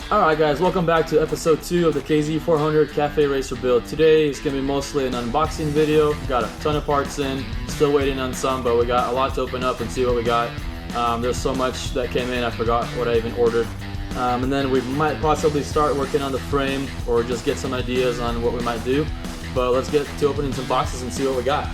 Alright guys, welcome back to episode 2 of the KZ400 Cafe Racer build. Today is going to be mostly an unboxing video. Got a ton of parts in, still waiting on some, but we got a lot to open up and see what we got. There's so much that came in, I forgot what I even ordered. And then we might possibly start working on the frame or just get some ideas on what we might do. But let's get to opening some boxes and see what we got.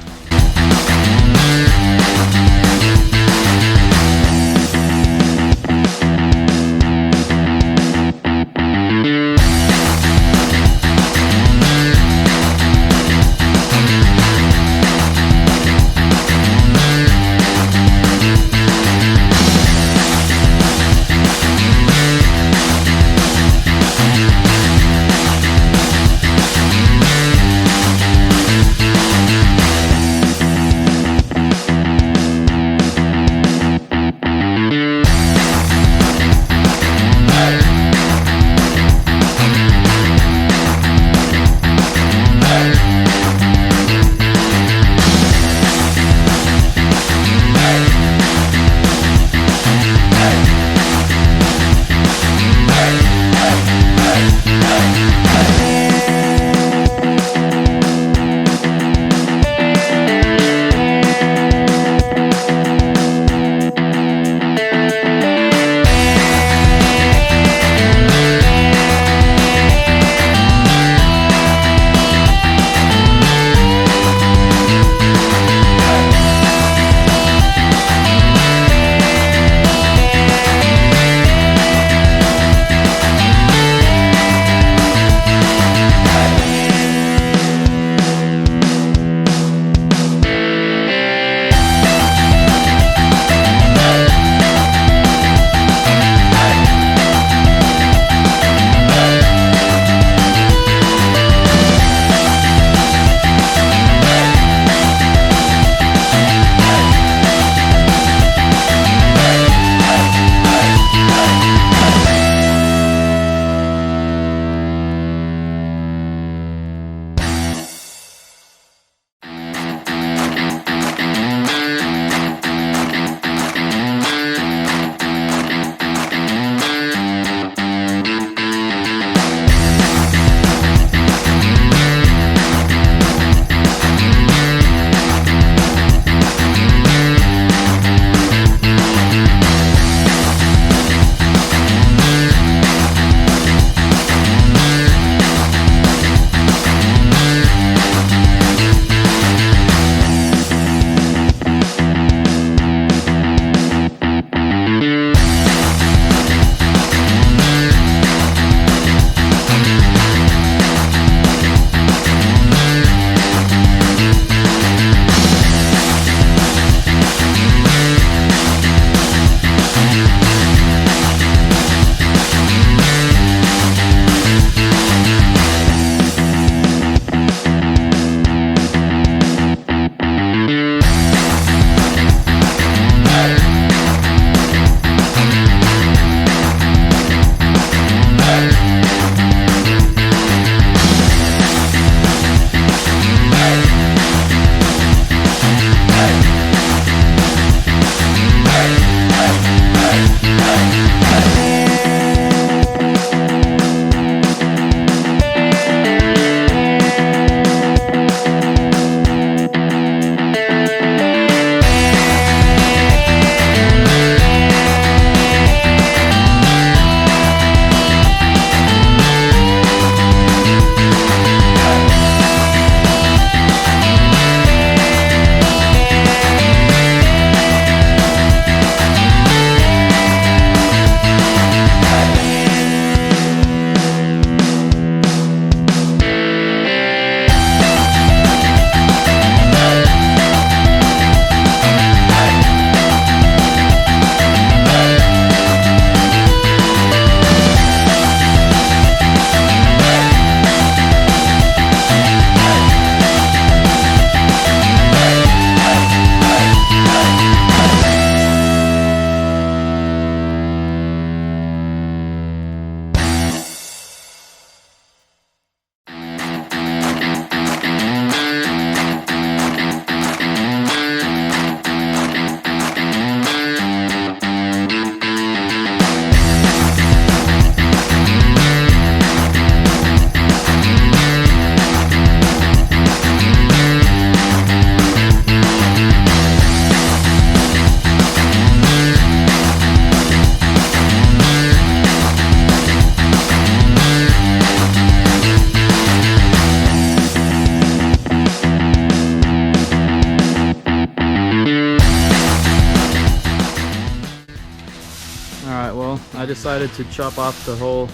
Alright, well, I decided to chop off the whole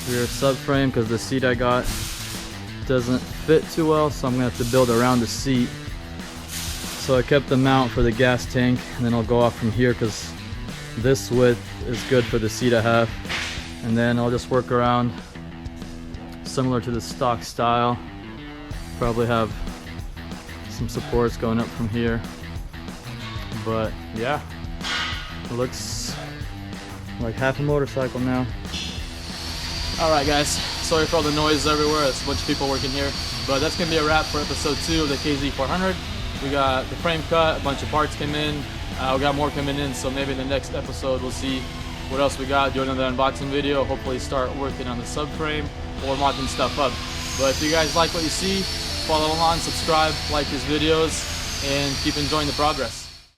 rear subframe because the seat I got doesn't fit too well, so I'm gonna have to build around the seat. So I kept the mount for the gas tank, and then I'll go off from here because this width is good for the seat I have. And then I'll just work around similar to the stock style. Probably have some supports going up from here. But yeah, it looks like half a motorcycle now. Alright guys, sorry for all the noise everywhere. There's a bunch of people working here. But that's going to be a wrap for episode 2 of the KZ400. We got the frame cut, a bunch of parts came in. We got more coming in, so maybe in the next episode we'll see what else we got. Do another unboxing video. Hopefully start working on the subframe or mocking stuff up. But if you guys like what you see, follow along, subscribe, like these videos, and keep enjoying the progress.